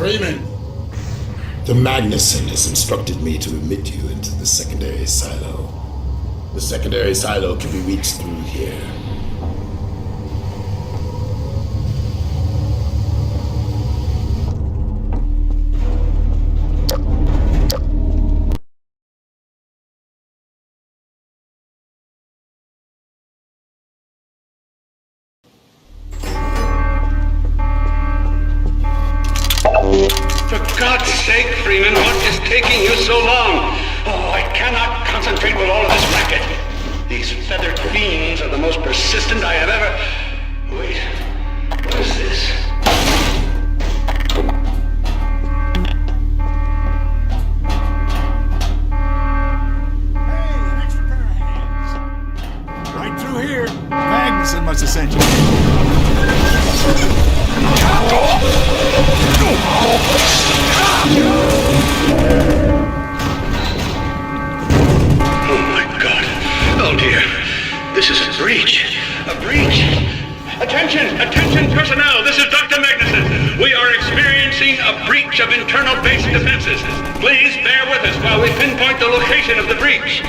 Freeman! The Magnuson has instructed me to admit you into the secondary silo. The secondary silo can be reached through here. For God's sake, Freeman, what is taking you so long? Oh, I cannot concentrate with all of this racket. These feathered fiends are the most persistent I have ever... Wait, what is this? Hey, an extra pair of hands. Right through here. Magnuson must have sent you. Oh my God. Oh dear. This is a breach. A breach. Attention personnel. This is Dr. Magnuson. We are experiencing a breach of internal base defenses. Please bear with us while we pinpoint the location of the breach.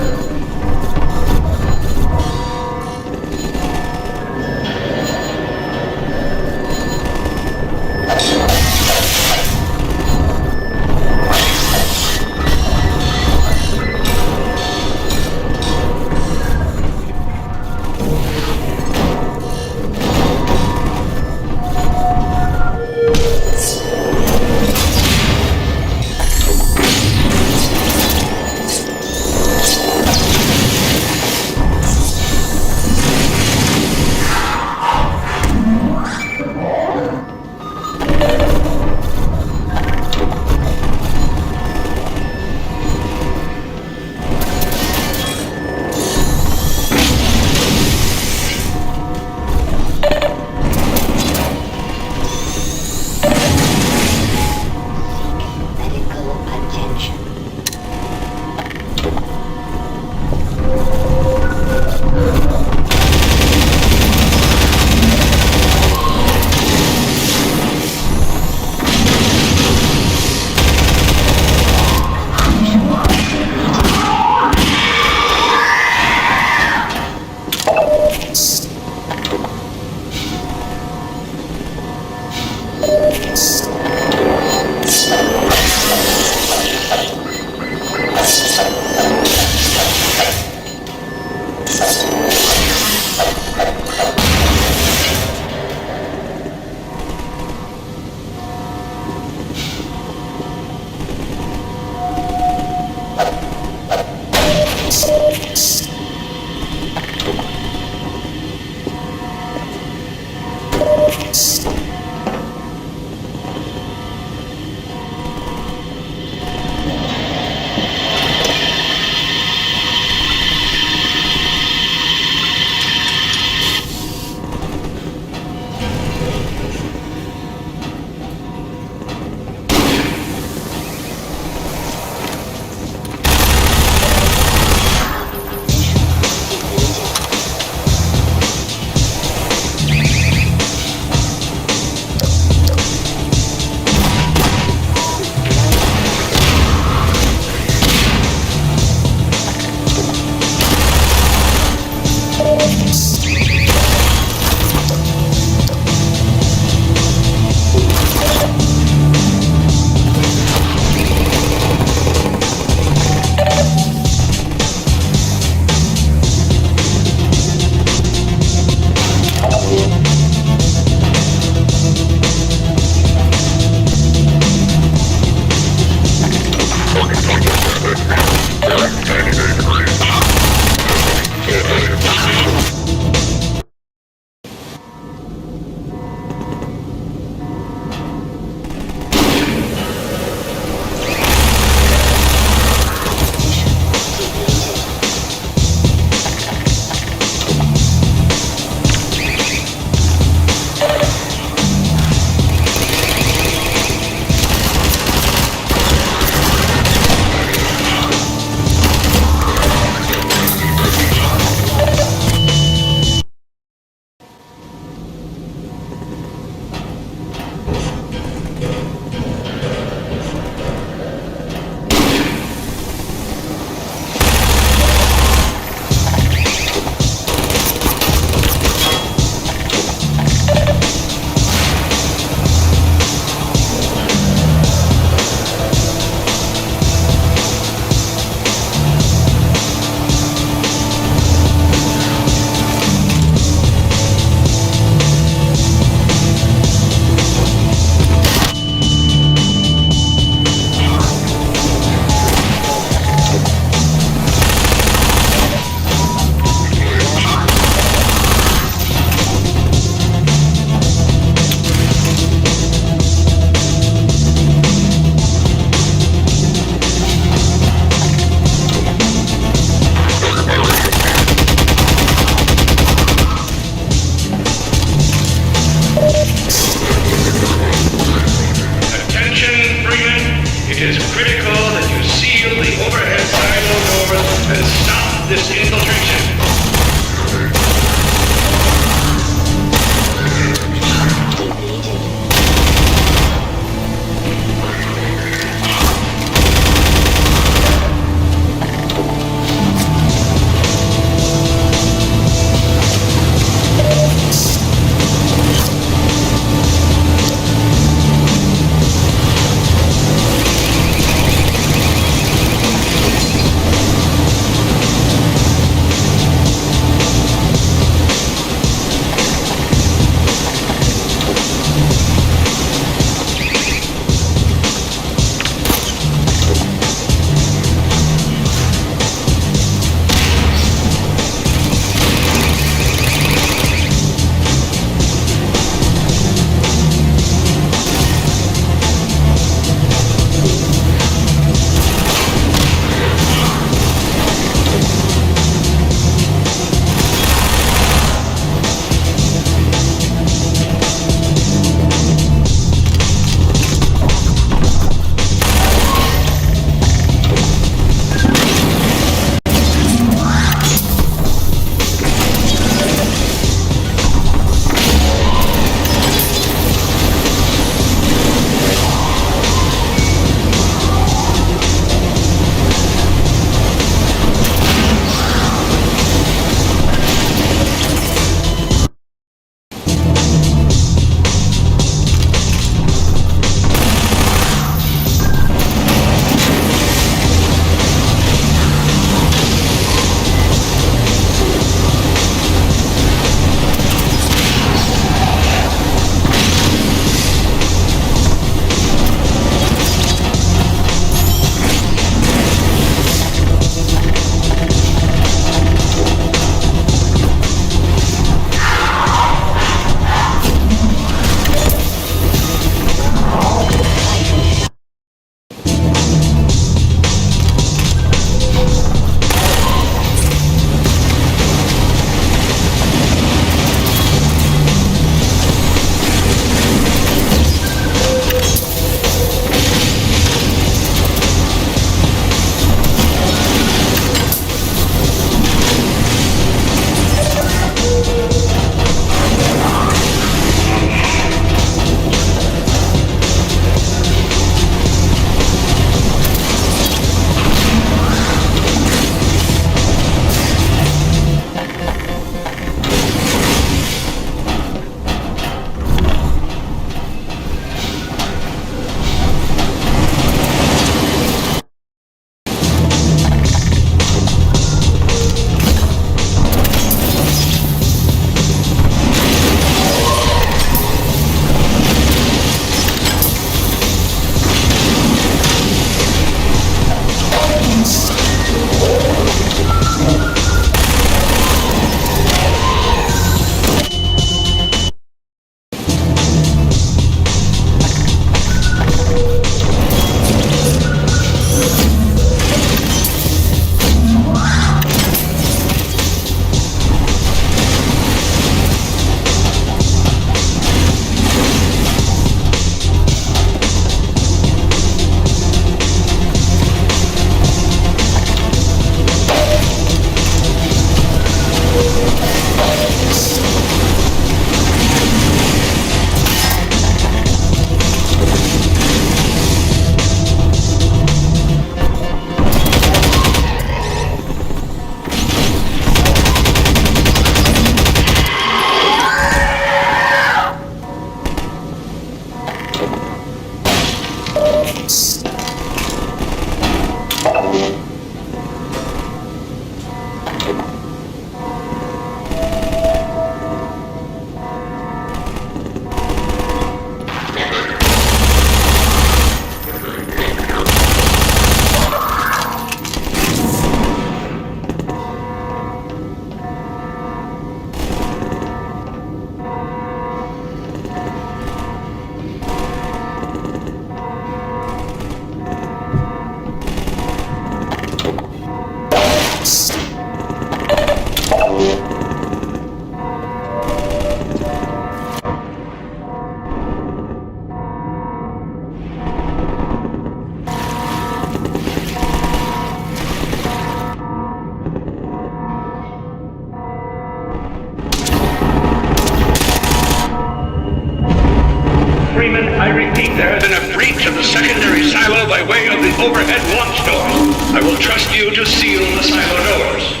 breach of the secondary silo by way of the overhead launch doors. I will trust you to seal the silo doors.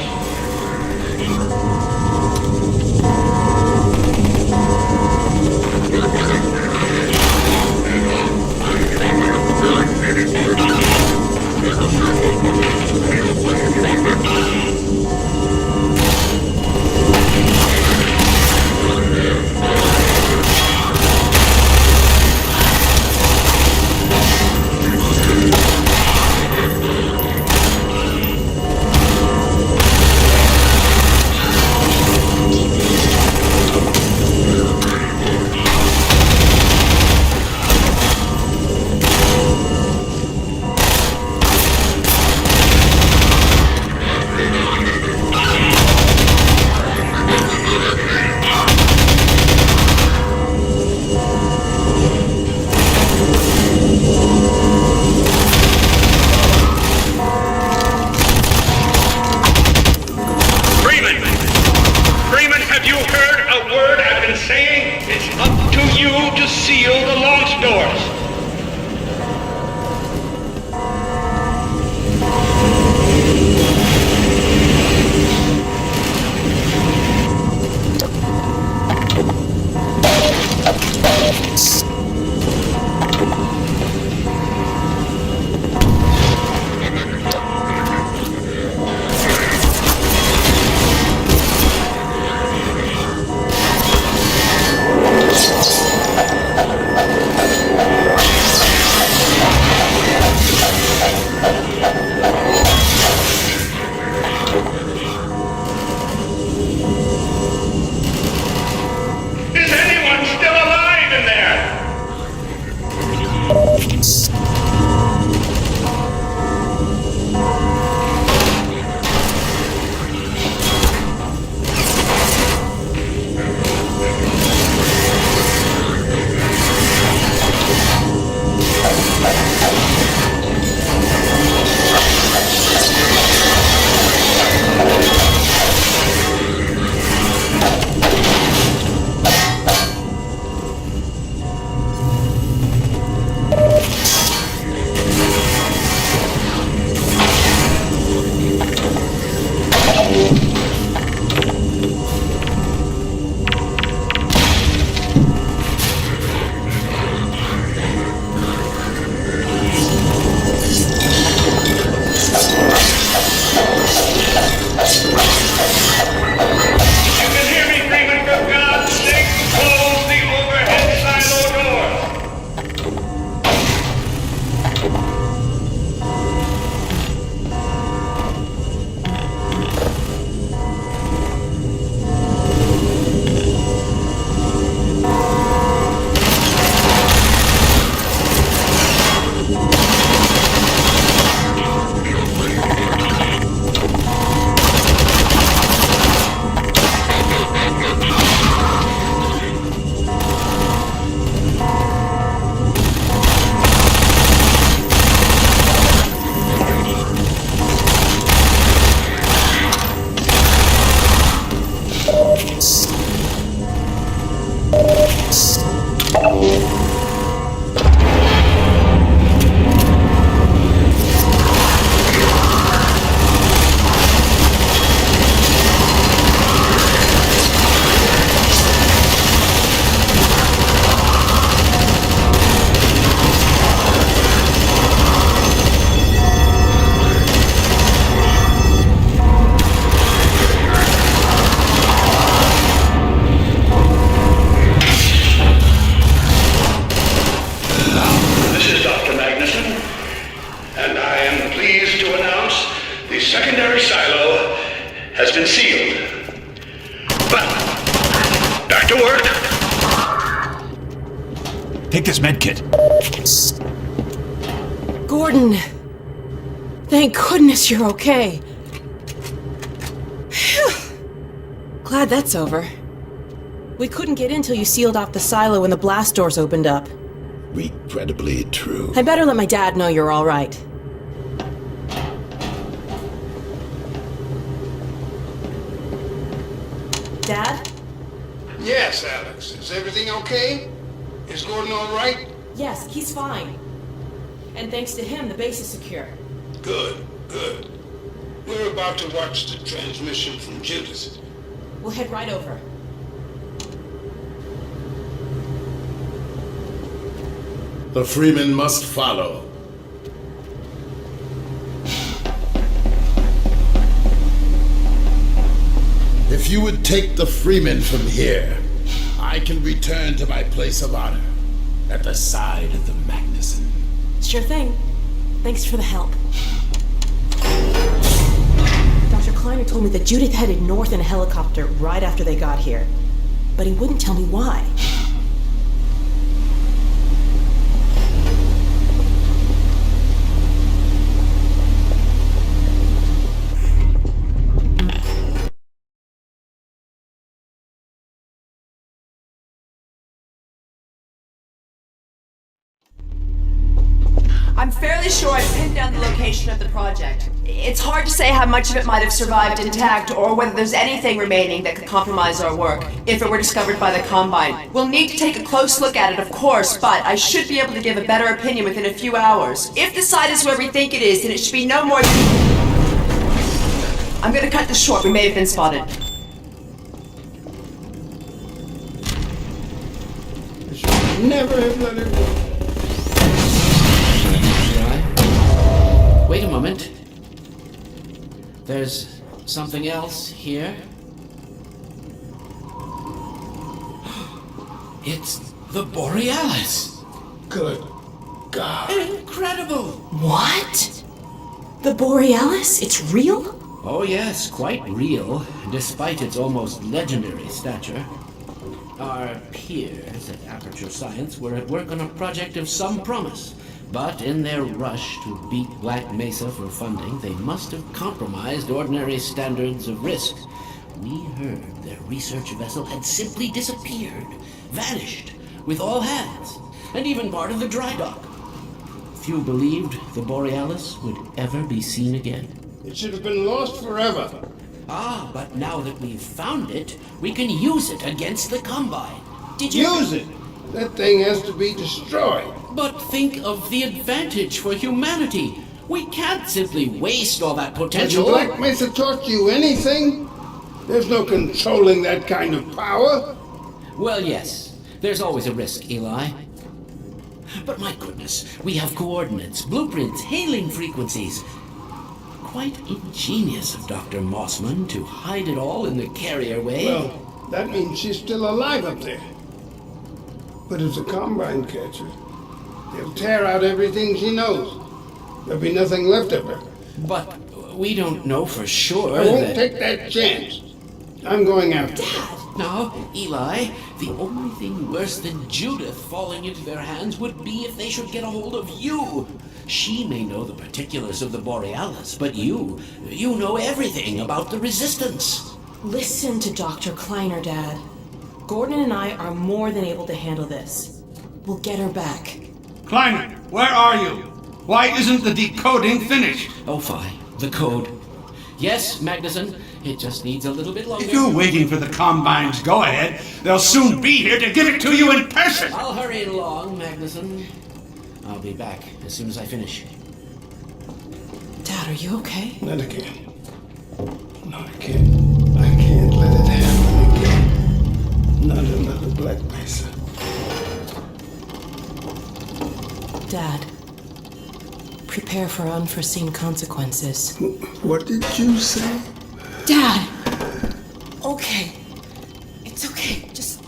Take this medkit. Gordon. Thank goodness you're okay. Phew. Glad that's over. We couldn't get in till you sealed off the silo when the blast doors opened up. Regrettably true. I better let my dad know you're all right. Dad? Yes, Alex. Is everything okay? Is Gordon all right? Yes, he's fine. And thanks to him, the base is secure. Good, good. We're about to watch the transmission from Judas. We'll head right over. The Freeman must follow. If you would take the Freeman from here, I can return to my place of honor at the side of the Magnuson. Sure thing. Thanks for the help. Dr. Kleiner told me that Judith headed north in a helicopter right after they got here. But he wouldn't tell me why. I'm fairly sure I've pinned down the location of the project. It's hard to say how much of it might have survived intact, or whether there's anything remaining that could compromise our work, if it were discovered by the Combine. We'll need to take a close look at it, of course, but I should be able to give a better opinion within a few hours. If the site is where we think it is, then it should be no more than... I'm gonna cut this short, we may have been spotted. I should never have let her go. Wait a moment. There's something else here. It's the Borealis. Good God. Incredible! What? The Borealis? It's real? Oh yes, quite real, despite its almost legendary stature. Our peers at Aperture Science were at work on a project of some promise. But in their rush to beat Black Mesa for funding, they must have compromised ordinary standards of risk. We heard their research vessel had simply disappeared, vanished, with all hands, and even part of the dry dock. Few believed the Borealis would ever be seen again. It should have been lost forever. Ah, but now that we've found it, we can use it against the Combine. Did you... Use it! That thing has to be destroyed. But think of the advantage for humanity. We can't simply waste all that Has potential. Black Mesa taught you anything? There's no controlling that kind of power. Well, yes. There's always a risk, Eli. But my goodness, we have coordinates, blueprints, hailing frequencies. Quite ingenious of Dr. Mossman to hide it all in the carrier wave. Well, that means she's still alive up there. But as a Combine catcher, they'll tear out everything she knows. There'll be nothing left of her. But we don't know for sure I won't that... take that chance. I'm going after her. Dad! Now, Eli, the only thing worse than Judith falling into their hands would be if they should get a hold of you. She may know the particulars of the Borealis, but you know everything about the Resistance. Listen to Dr. Kleiner, Dad. Gordon and I are more than able to handle this. We'll get her back. Kleiner, where are you? Why isn't the decoding finished? Oh, fine. The code. Yes, Magnuson. It just needs a little bit longer. If you're waiting for the Combine's go-ahead, they'll soon be here to give it to you in person. I'll hurry along, Magnuson. I'll be back as soon as I finish. Dad, are you okay? Not again. No, I can't. I can't let it happen again. Not another Black Mesa. Dad, prepare for unforeseen consequences. What did you say? Dad! Okay. It's okay. Just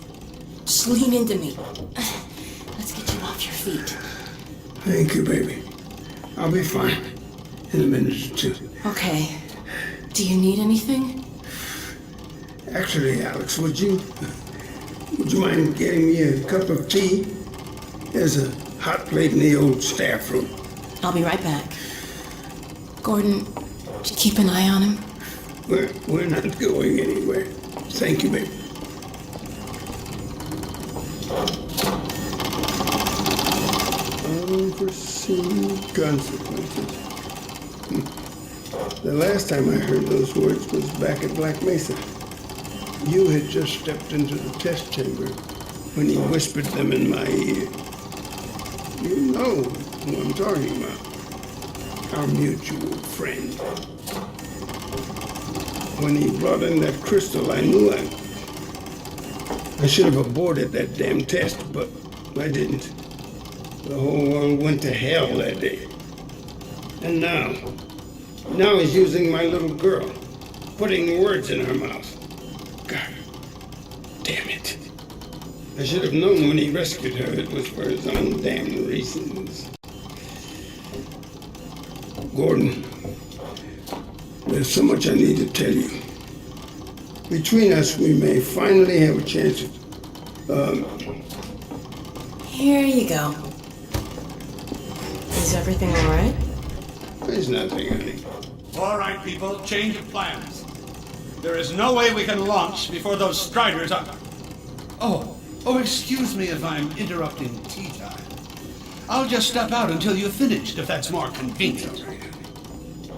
lean into me. Let's get you off your feet. Thank you, baby. I'll be fine in a minute or two. Okay. Do you need anything? Actually, Alex, would you mind getting me a cup of tea? There's a hot plate in the old staff room. I'll be right back. Gordon, just keep an eye on him. We're not going anywhere. Thank you, baby. Unforeseen consequences. The last time I heard those words was back at Black Mesa. You had just stepped into the test chamber when he whispered them in my ear. You know who I'm talking about. Our mutual friend. When he brought in that crystal, I knew I should have aborted that damn test, but I didn't. The whole world went to hell that day. And now he's using my little girl, putting words in her mouth. God damn it. I should have known when he rescued her it was for his own damn reasons. Gordon, there's so much I need to tell you. Between us, we may finally have a chance of, Here you go. Is everything alright? There's nothing, honey. All right, people, change of plans. There is no way we can launch before those Striders are... Oh, excuse me if I'm interrupting tea time. I'll just step out until you've finished, if that's more convenient.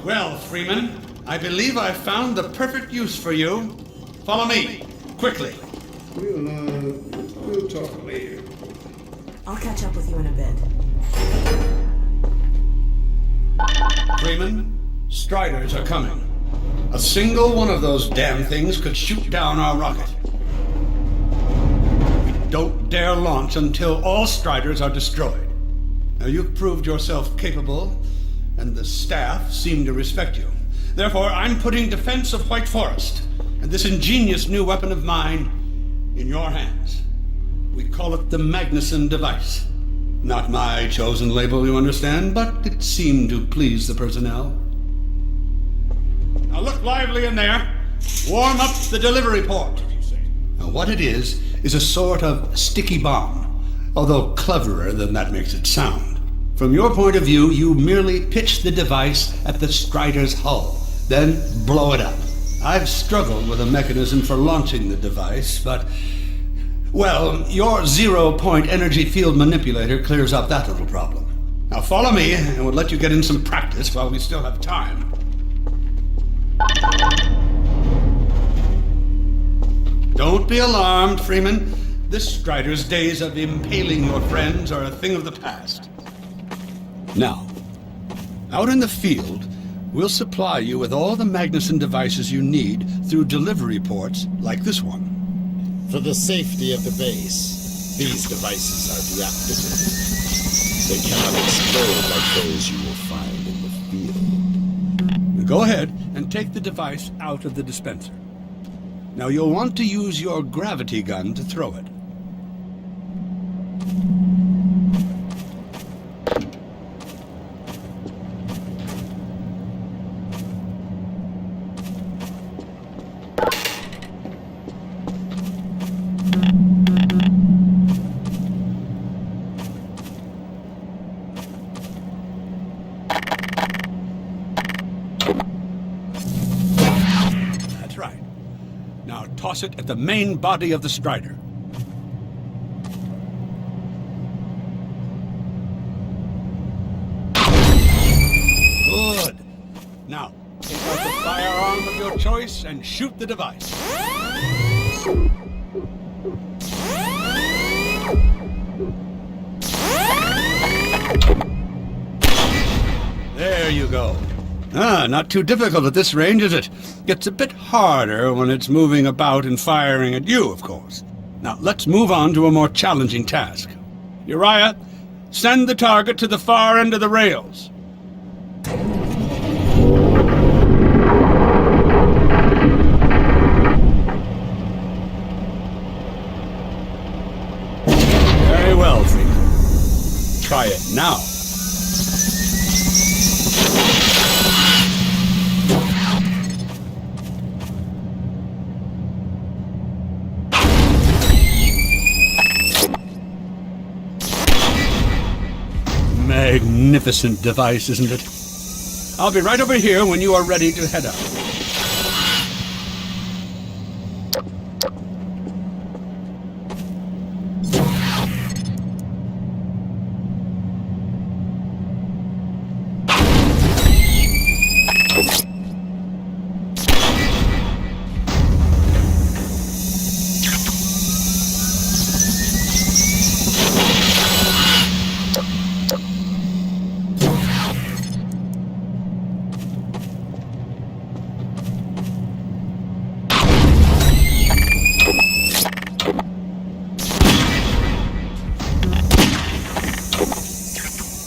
Well, Freeman, I believe I've found the perfect use for you. Follow me, quickly. We'll talk later. I'll catch up with you in a bit. Freeman, Striders are coming. A single one of those damn things could shoot down our rocket. We don't dare launch until all Striders are destroyed. Now, you've proved yourself capable, and the staff seem to respect you. Therefore, I'm putting defense of White Forest and this ingenious new weapon of mine in your hands. We call it the Magnuson device. Not my chosen label, you understand, but it seemed to please the personnel. Now look lively in there. Warm up the delivery port. Now what it is a sort of sticky bomb, although cleverer than that makes it sound. From your point of view, you merely pitch the device at the Strider's hull, then blow it up. I've struggled with a mechanism for launching the device, but... well, your zero-point energy field manipulator clears up that little problem. Now follow me, and we'll let you get in some practice while we still have time. Don't be alarmed, Freeman. This Strider's days of impaling your friends are a thing of the past. Now, out in the field, we'll supply you with all the Magnuson devices you need through delivery ports like this one. For the safety of the base, these devices are deactivated. They cannot explode like those you will find in the field. Go ahead and take the device out of the dispenser. Now you'll want to use your gravity gun to throw it. Now toss it at the main body of the Strider. Good. Now, take out the firearm of your choice and shoot the device. There you go. Not too difficult at this range, is it? Gets a bit harder when it's moving about and firing at you, of course. Now, let's move on to a more challenging task. Uriah, send the target to the far end of the rails. Very well, Freeman. Try it now. Magnificent device, isn't it? I'll be right over here when you are ready to head out.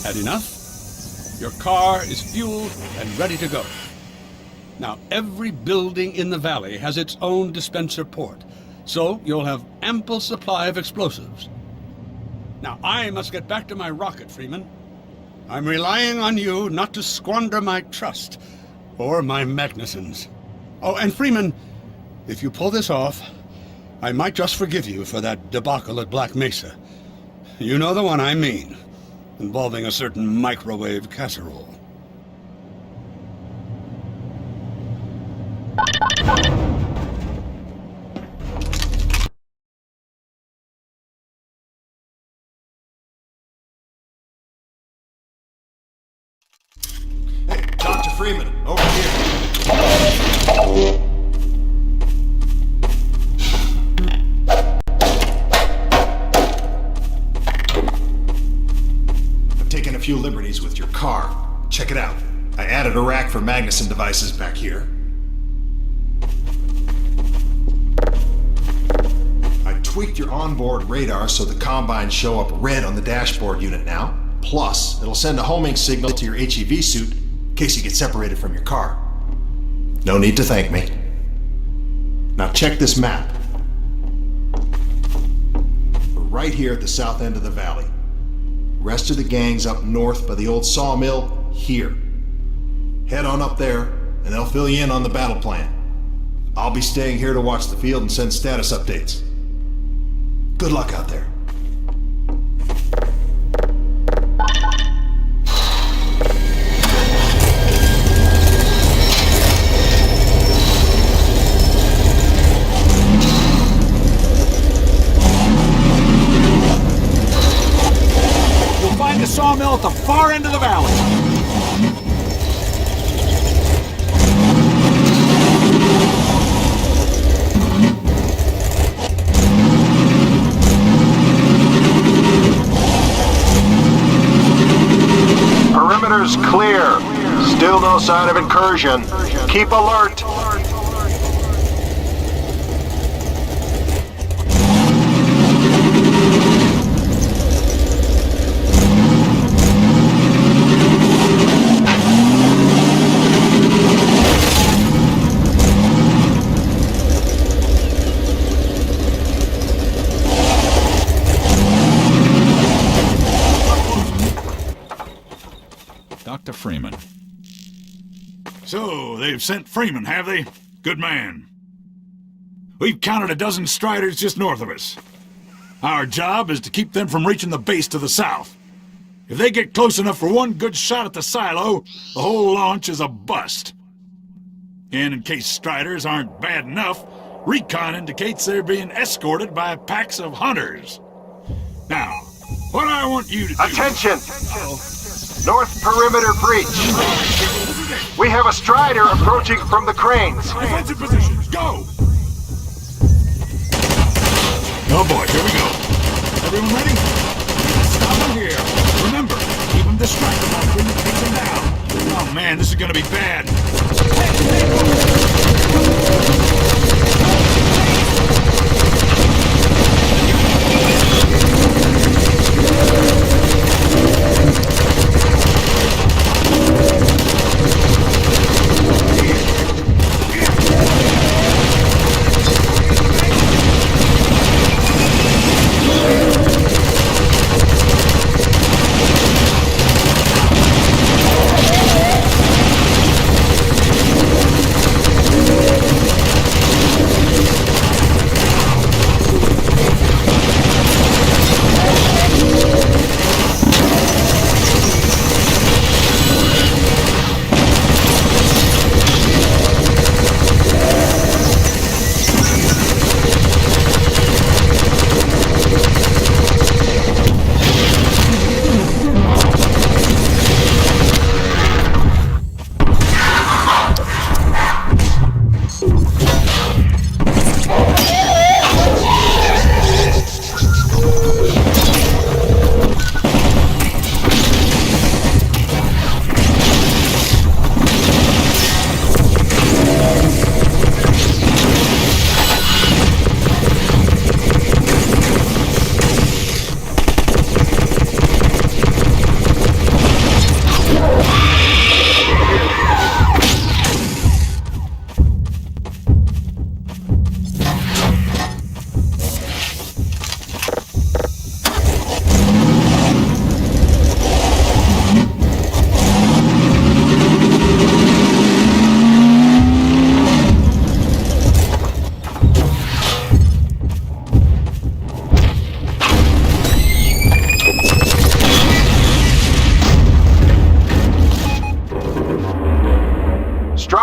Had enough? Your car is fueled and ready to go. Now, every building in the valley has its own dispenser port, so you'll have ample supply of explosives. Now, I must get back to my rocket, Freeman. I'm relying on you not to squander my trust, or my Magnuson's. Oh, and Freeman, if you pull this off, I might just forgive you for that debacle at Black Mesa. You know the one I mean, involving a certain microwave casserole. Hey, Dr. Freeman, over here. I've taken a few liberties with your car. Check it out. I added a rack for Magnuson devices back here. I tweaked your onboard radar so the combines show up red on the dashboard unit now. Plus, it'll send a homing signal to your HEV suit in case you get separated from your car. No need to thank me. Now check this map. We're right here at the south end of the valley. Rest of the gang's up north by the old sawmill here. Head on up there, and they'll fill you in on the battle plan. I'll be staying here to watch the field and send status updates. Good luck out there. Find the sawmill at the far end of the valley. Perimeter's clear. Still no sign of incursion. Keep alert. Dr. Freeman. So, they've sent Freeman, have they? Good man. We've counted a dozen Striders just north of us. Our job is to keep them from reaching the base to the south. If they get close enough for one good shot at the silo, the whole launch is a bust. And in case Striders aren't bad enough, recon indicates they're being escorted by packs of hunters. Now, what I want you to do... Attention! North perimeter breach. We have a Strider approaching from the cranes. Defensive positions, go! Oh boy, here we go. Everyone ready? Stop them here. Remember, keep them distracted while we take them down. Oh man, this is gonna be bad.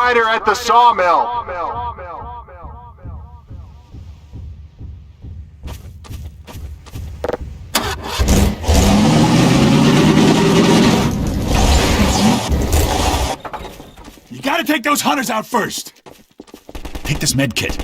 Strider at the sawmill. You gotta take those hunters out first. Take this med kit.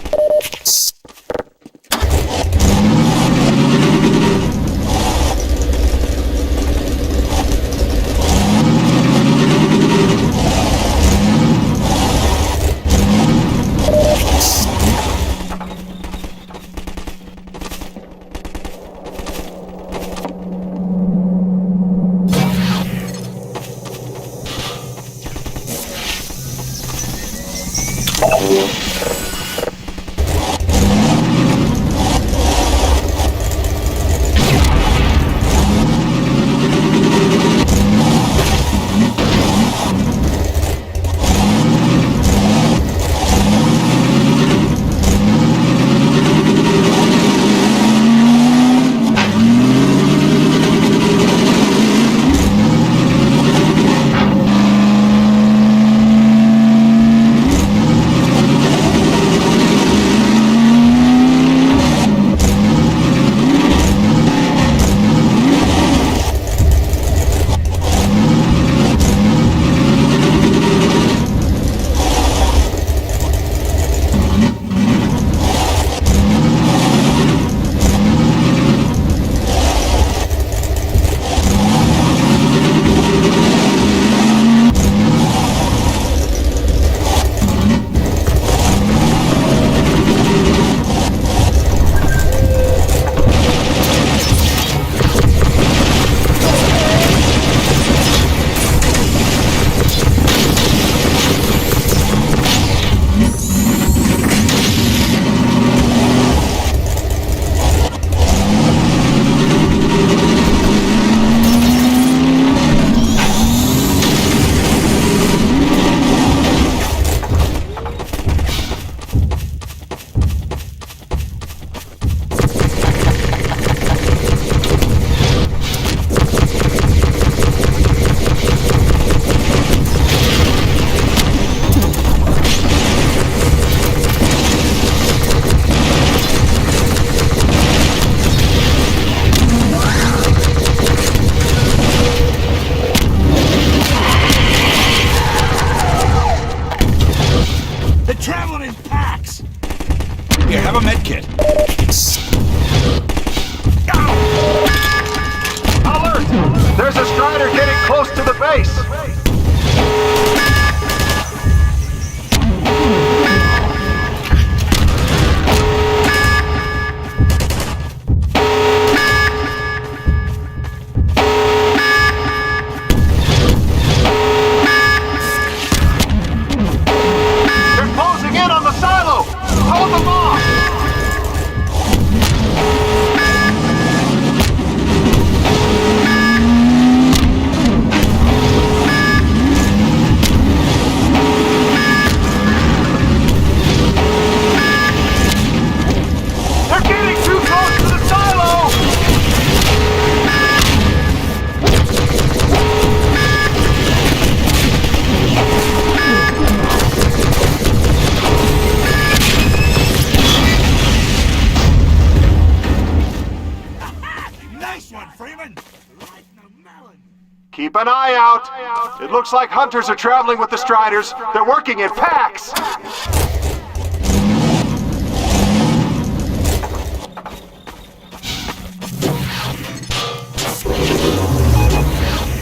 Keep an eye out. It looks like hunters are traveling with the Striders. They're working in packs.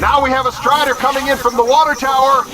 Now we have a Strider coming in from the water tower.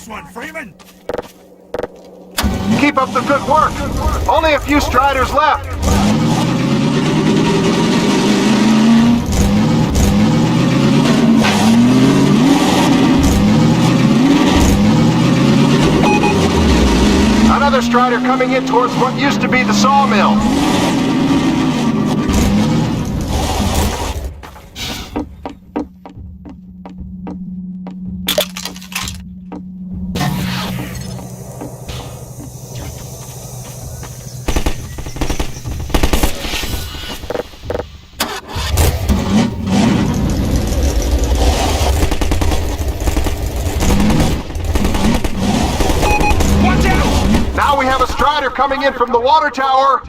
Nice one, Freeman! Keep up the good work. Only a few Striders left. Another Strider coming in towards what used to be the sawmill. Now we have a Strider coming in from the water tower.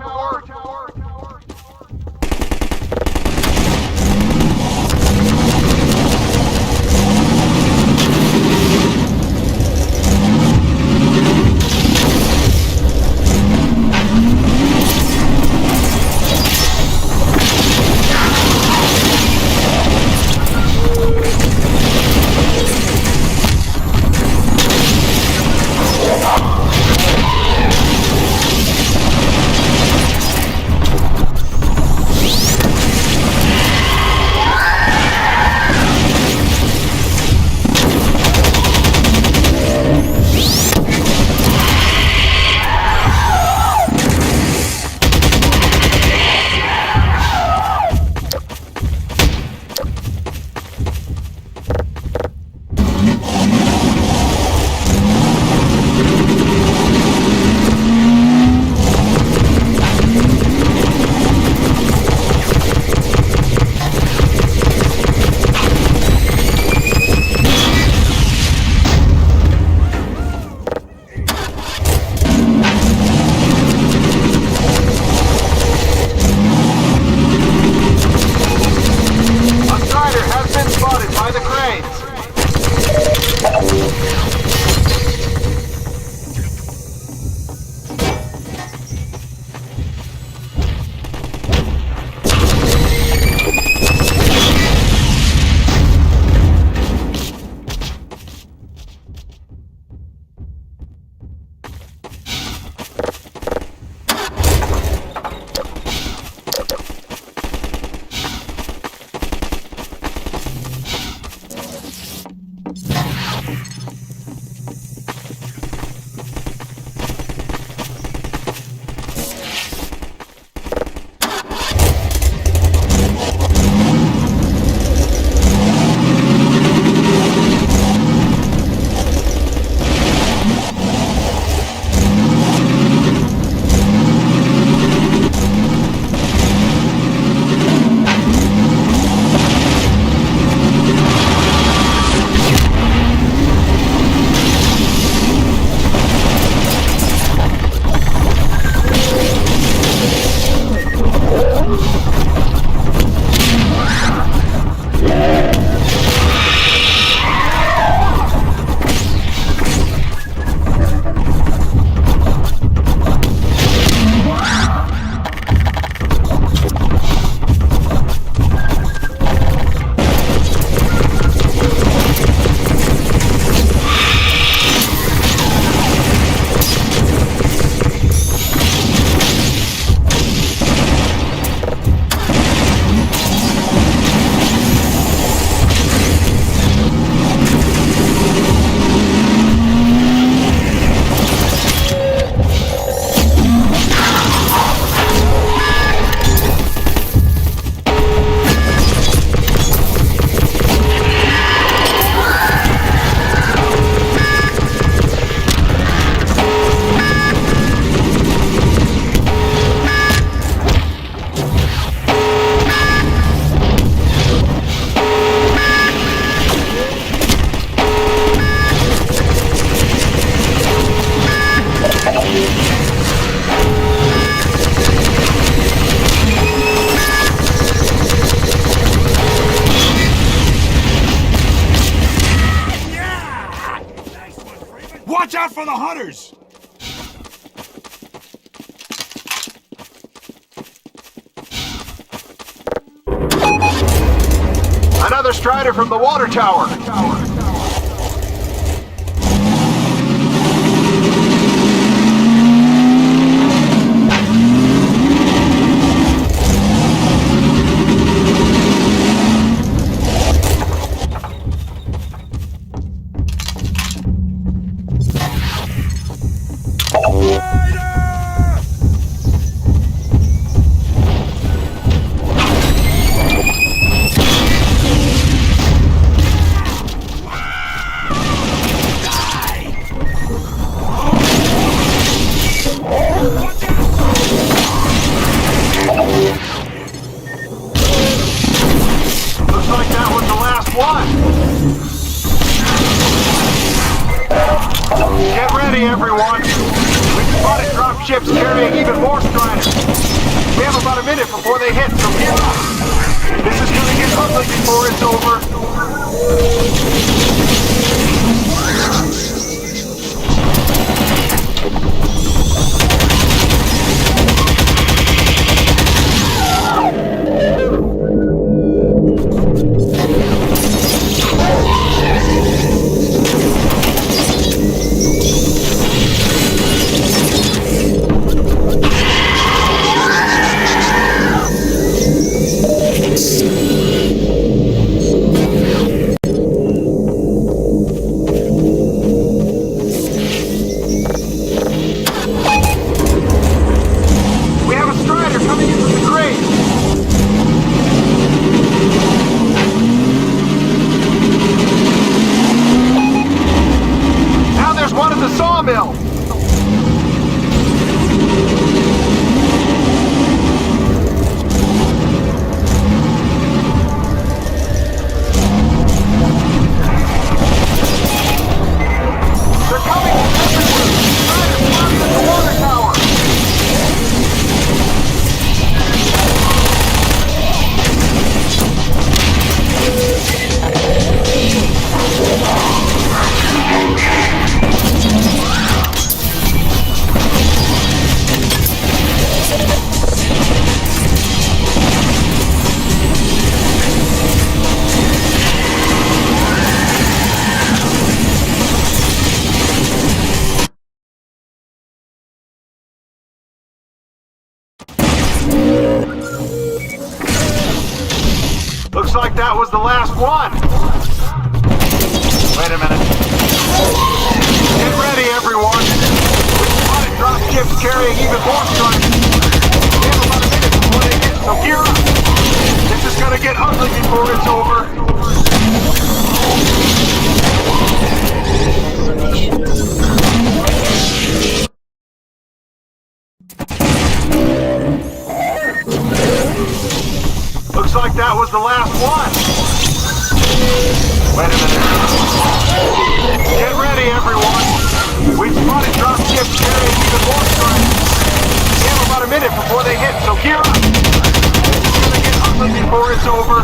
Watch out for the hunters! Another Strider from the water tower. carrying even more Striders. We have about a minute before they hit, so gear up. This is gonna get ugly before it's over. Looks like that was the last one. Wait a minute. Get ready, everyone. We spotted drop ships carrying even more Striders. We have about a minute before they hit, so gear up. This is gonna get ugly before it's over. Looks like that was the last one. Wait a minute. Get ready, everyone. We've spotted drop ships carrying even more Striders. We have about a minute before they hit, so gear up. It's gonna get ugly before it's over.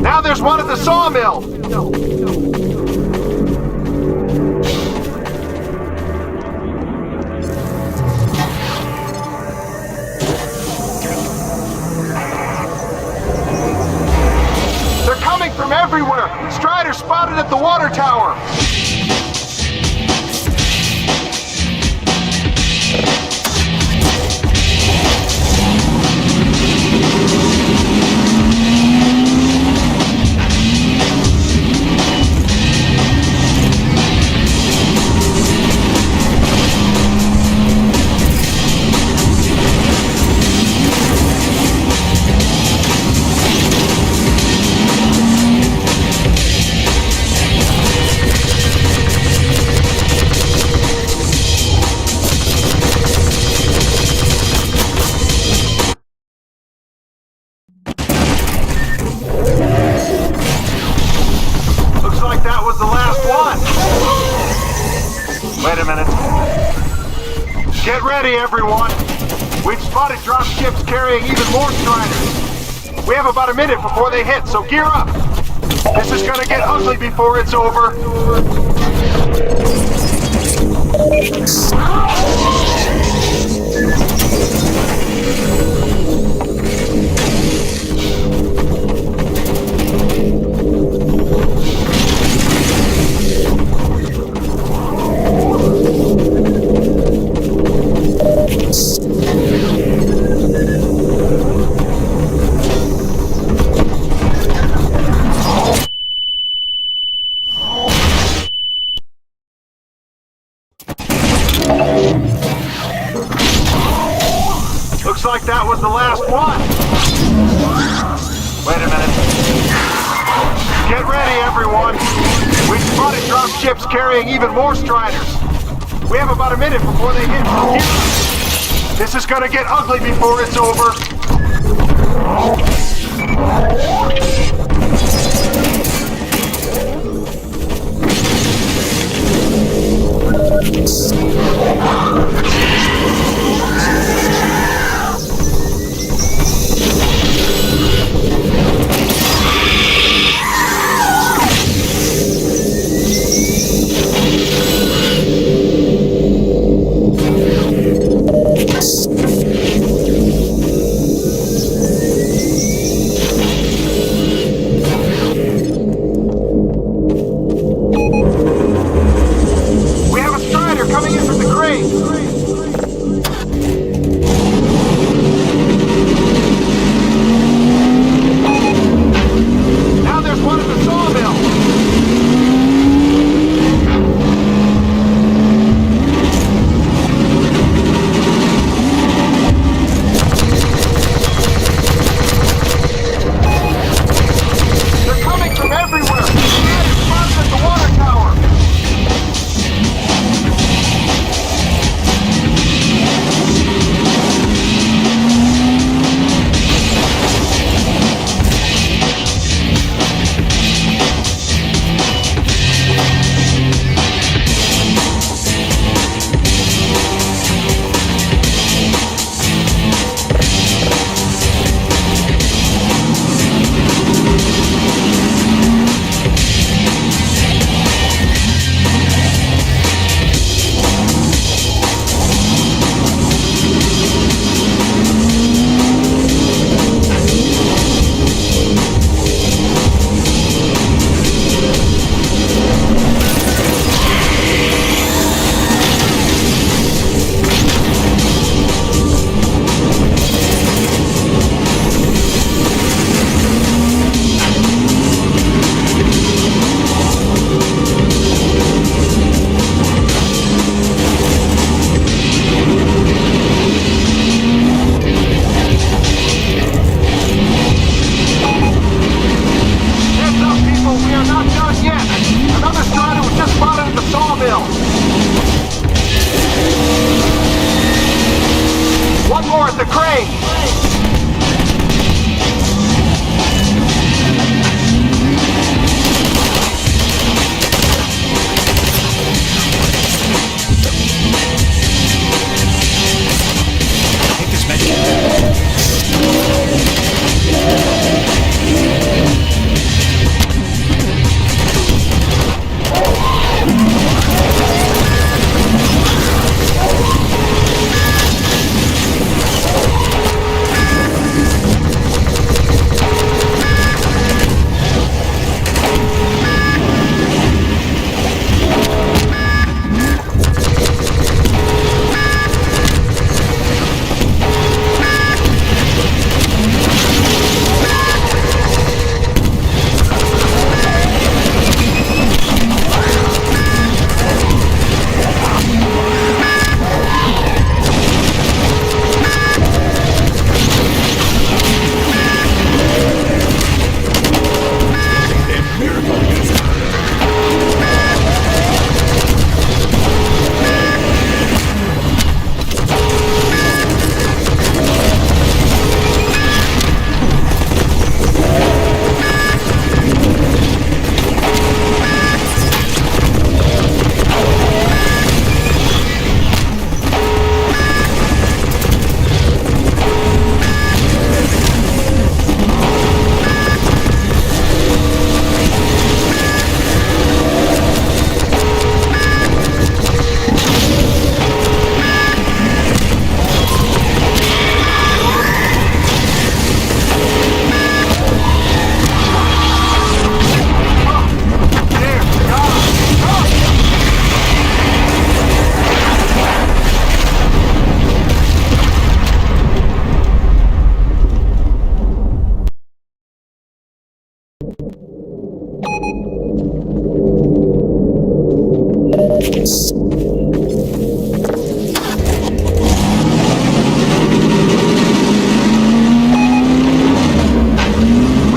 Now there's one at the sawmill! They're coming from everywhere! Strider spotted at the water tower! Wait a minute. Get ready, everyone. We've spotted drop ships carrying even more Striders. We have about a minute before they hit, so gear up. This is gonna get ugly before it's over. Get ready, everyone. We've spotted drop ships carrying even more Striders. We have about a minute before they hit. So gear up. This is gonna get ugly before it's over. We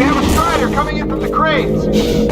have a Strider coming in from the crates!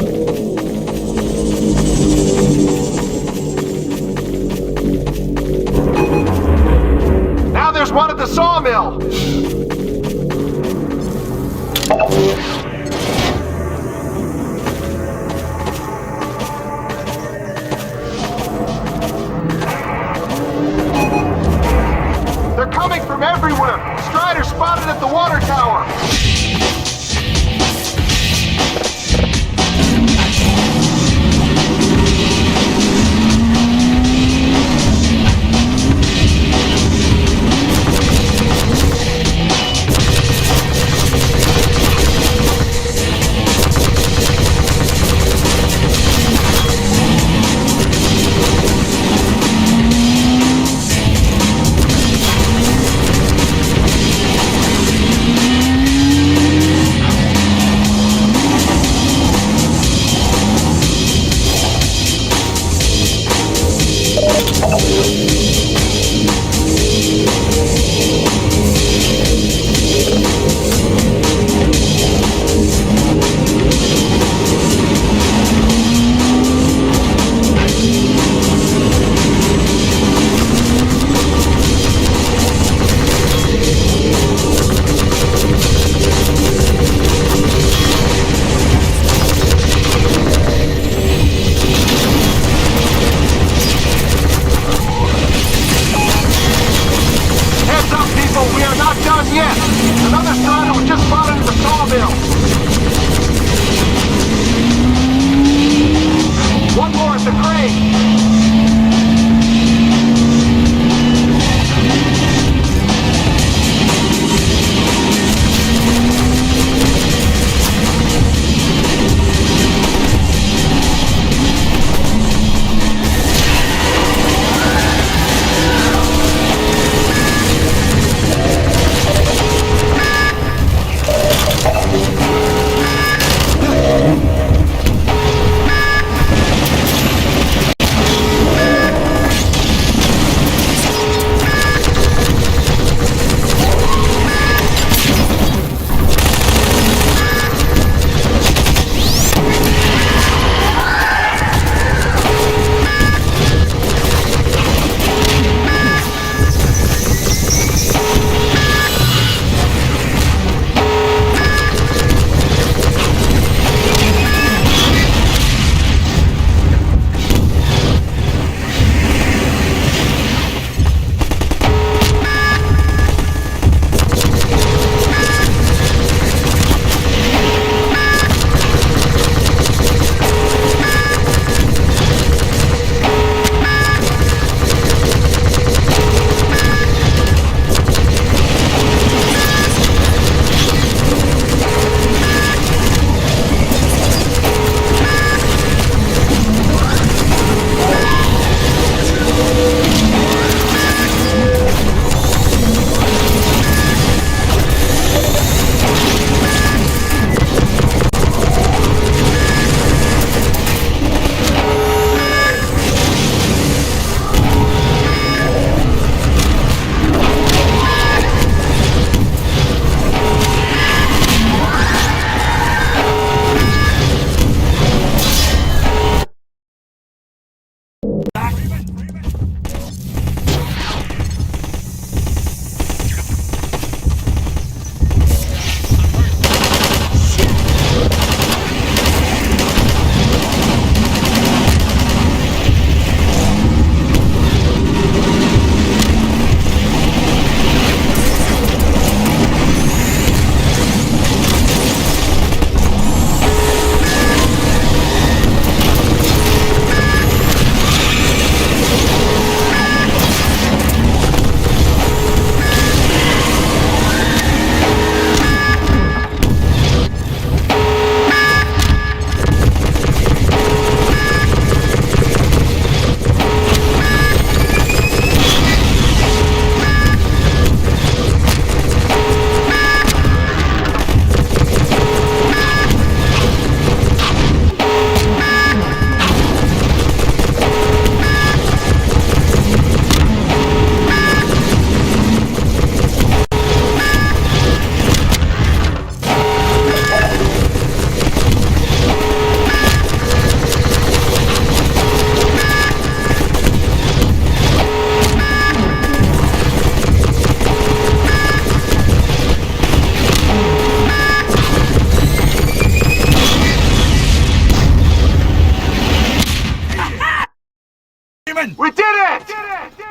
again! We did it!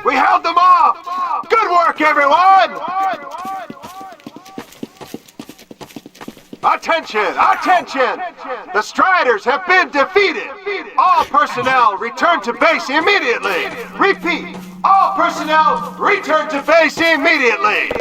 We held them off! Good work, everyone! Attention! Attention! The Striders have been defeated! All personnel return to base immediately! Repeat! All personnel return to base immediately!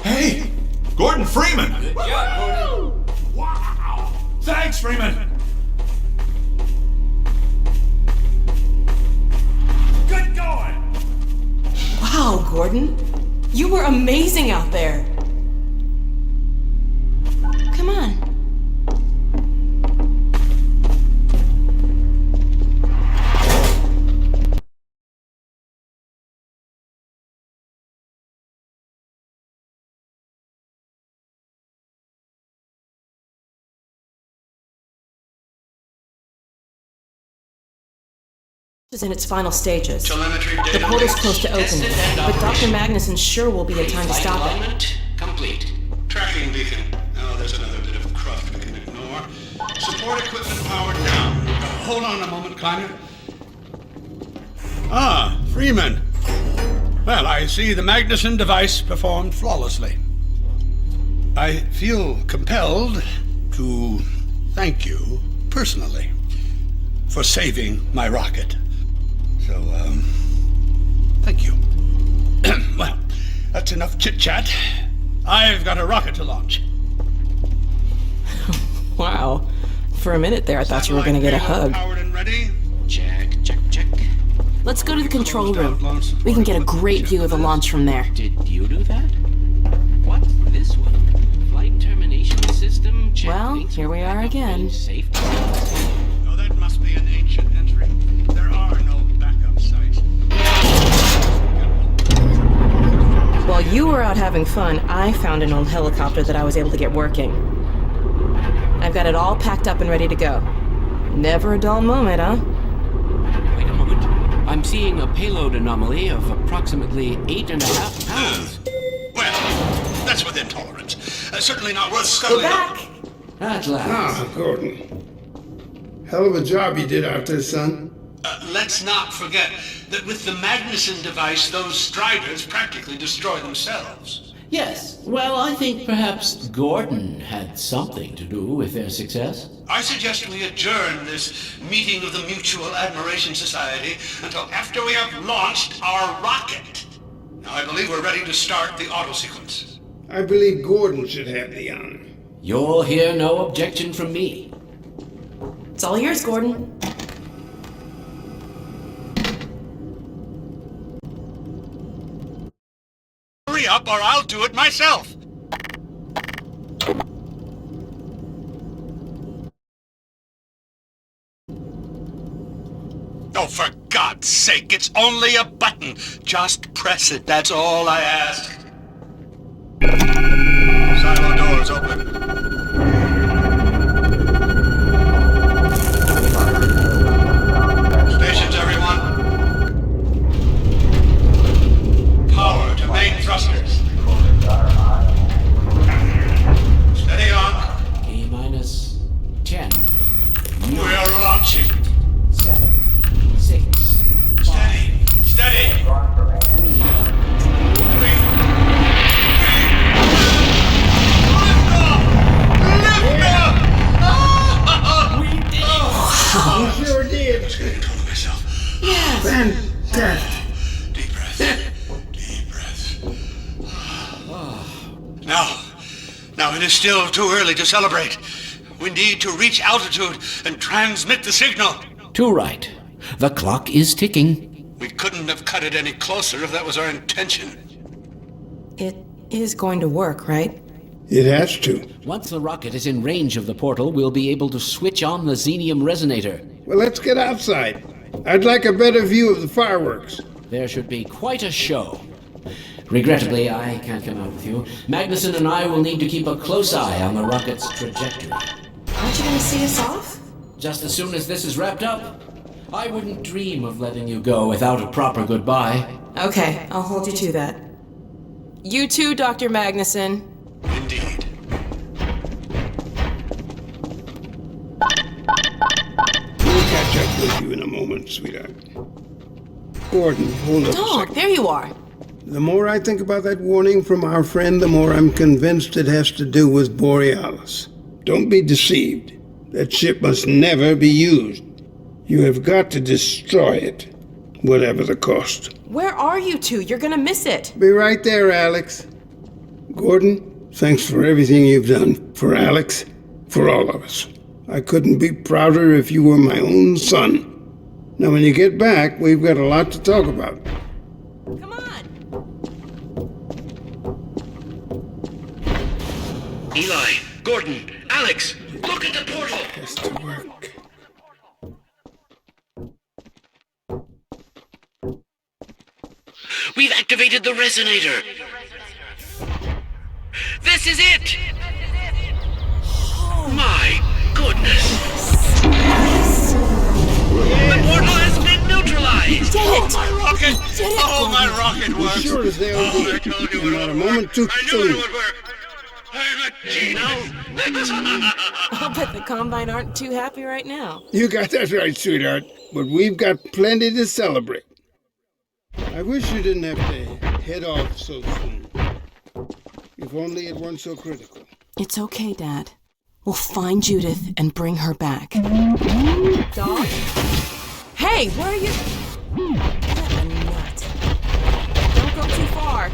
Hey! Gordon Freeman! Good job, Gordon. Wow! Thanks, Freeman! Good going! Wow, Gordon. You were amazing out there. Come on. Is in its final stages. Telemetry The data portal's links close to tested opening, and but Dr. operational. Magnuson sure will be in time to Flight stop it. alignment complete. Tracking beacon. Oh, there's another bit of cruft we can ignore. Support equipment powered down. Hold on a moment, Kleiner. Ah, Freeman. Well, I see the Magnuson device performed flawlessly. I feel compelled to thank you personally for saving my rocket. So, thank you. Well, that's enough chit-chat. I've got a rocket to launch. Wow. For a minute there, I thought you were going to get a hug. Powered and ready. Check, check, check. Let's go to the control room. We can get a great view of the launch from there. Did you do that? What's this one? Flight termination system? Check Well, links here we for are backup again. range safety. Oh, that must be an ancient entry. There are no backup sites. While you were out having fun, I found an old helicopter that I was able to get working. I've got it all packed up and ready to go. Never a dull moment, huh? Wait a moment. I'm seeing a payload anomaly of approximately 8.5 pounds. Well, that's within tolerance. Certainly not worth scuttling. At last. Ah, Gordon. Hell of a job you did out there, son. Let's not forget that with the Magnuson device, those Striders practically destroy themselves. Yes. Well, I think perhaps Gordon had something to do with their success. I suggest we adjourn this meeting of the Mutual Admiration Society until after we have launched our rocket. Now, I believe we're ready to start the auto sequence. I believe Gordon should have the honor. You'll hear no objection from me. It's all yours, Gordon. Hurry up or I'll do it myself. Oh, for God's sake, it's only a button. Just press it, that's all I ask. Silo doors open. Stations, everyone. Power to main thrusters. Steady on. A-minus 10. We're launching. 7. 6. Steady. Steady. 3. You sure did. I was getting control of myself. Fantastic. Deep breath. Deep breath. Now it is still too early to celebrate. We need to reach altitude and transmit the signal. Too right. The clock is ticking. We couldn't have cut it any closer if that was our intention. It is going to work, right? It has to. Once the rocket is in range of the portal, we'll be able to switch on the xenium resonator. Well, let's get outside. I'd like a better view of the fireworks. There should be quite a show. Regrettably, I can't come out with you. Magnuson and I will need to keep a close eye on the rocket's trajectory. Aren't you gonna see us off? Just as soon as this is wrapped up, I wouldn't dream of letting you go without a proper goodbye. Okay, I'll hold you to that. You too, Dr. Magnuson. Indeed. We'll catch up with you in a moment, sweetheart. Gordon, hold up a Dog, second. there you are. The more I think about that warning from our friend, the more I'm convinced it has to do with Borealis. Don't be deceived. That ship must never be used. You have got to destroy it, whatever the cost. Where are you two? You're gonna miss it. Be right there, Alex. Gordon, thanks for everything you've done. For Alex, for all of us. I couldn't be prouder if you were my own son. Now, when you get back, we've got a lot to talk about. Come on. Eli, Gordon, Alex, look at the portal! Has to work. We've activated the resonator! This is it! My goodness! The portal has been neutralized! Did it! My rocket! Did it! Oh, my rocket works! Sure as they'll Oh, be. I told you it Not a would moment work. too I knew soon. it would work. I'm a genius. I'll bet the Combine aren't too happy right now. You got that right, sweetheart. But we've got plenty to celebrate. I wish you didn't have to head off so soon. If only it weren't so critical. It's okay, Dad. We'll find Judith and bring her back. Dog? Hey, where are you? What a nut. Don't go too far.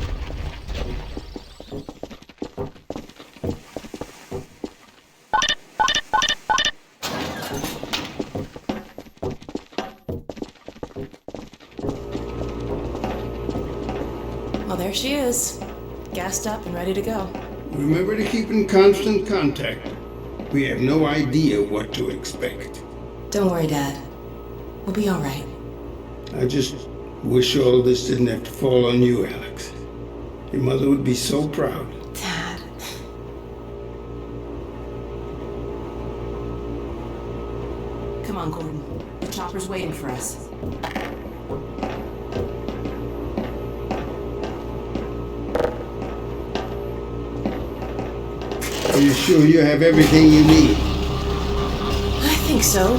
Well, there she is. Gassed up and ready to go. Remember to keep in constant contact. We have no idea what to expect. Don't worry, Dad. We'll be all right. I just wish all this didn't have to fall on you, Alex. Your mother would be so proud. Dad. Come on, Gordon. The chopper's waiting for us. Are you sure you have everything you need? I think so.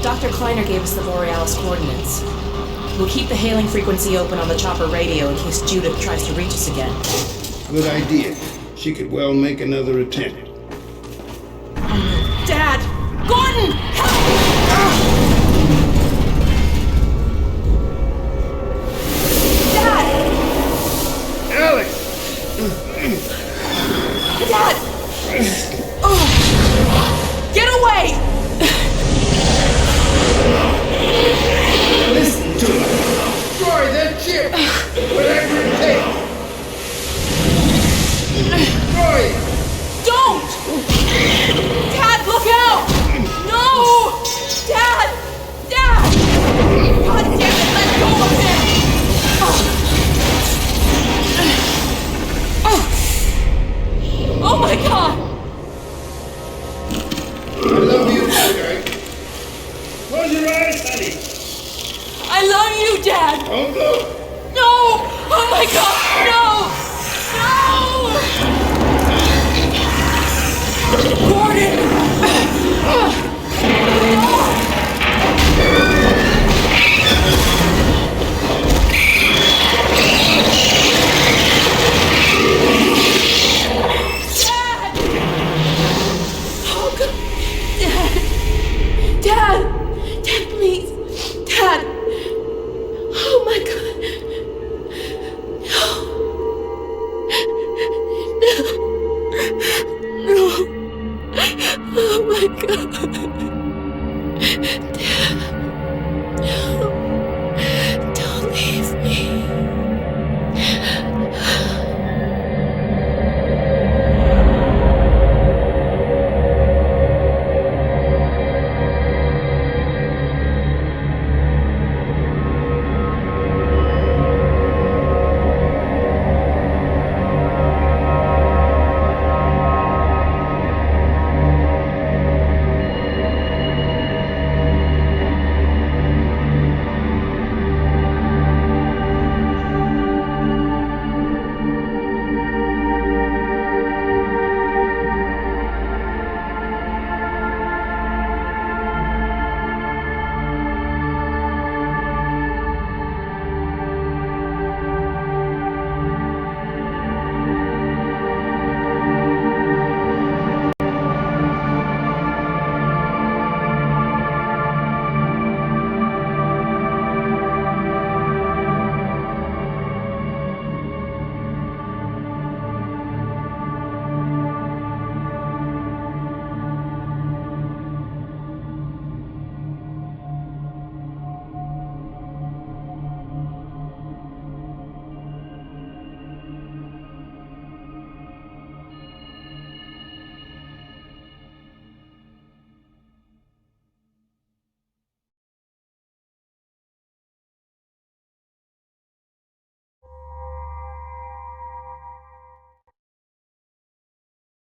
Dr. Kleiner gave us the Borealis coordinates. We'll keep the hailing frequency open on the chopper radio in case Judith tries to reach us again. Good idea. She could well make another attempt. Dad! Gordon! Help! Dad! Alex! Dad! Oh. Get away! Listen to her. Destroy that ship! Whatever it takes! Destroy it! Don't! Dad, look out! No! Dad! Dad! God damn it, let go of him! Oh my God! I love you, sweetheart. Close your eyes, honey. I love you, Dad! Don't look. No! Oh my God! No! No! Gordon! Dad! Oh God! Dad! Dad, please! Dad! Oh my God! No! No! Oh my God!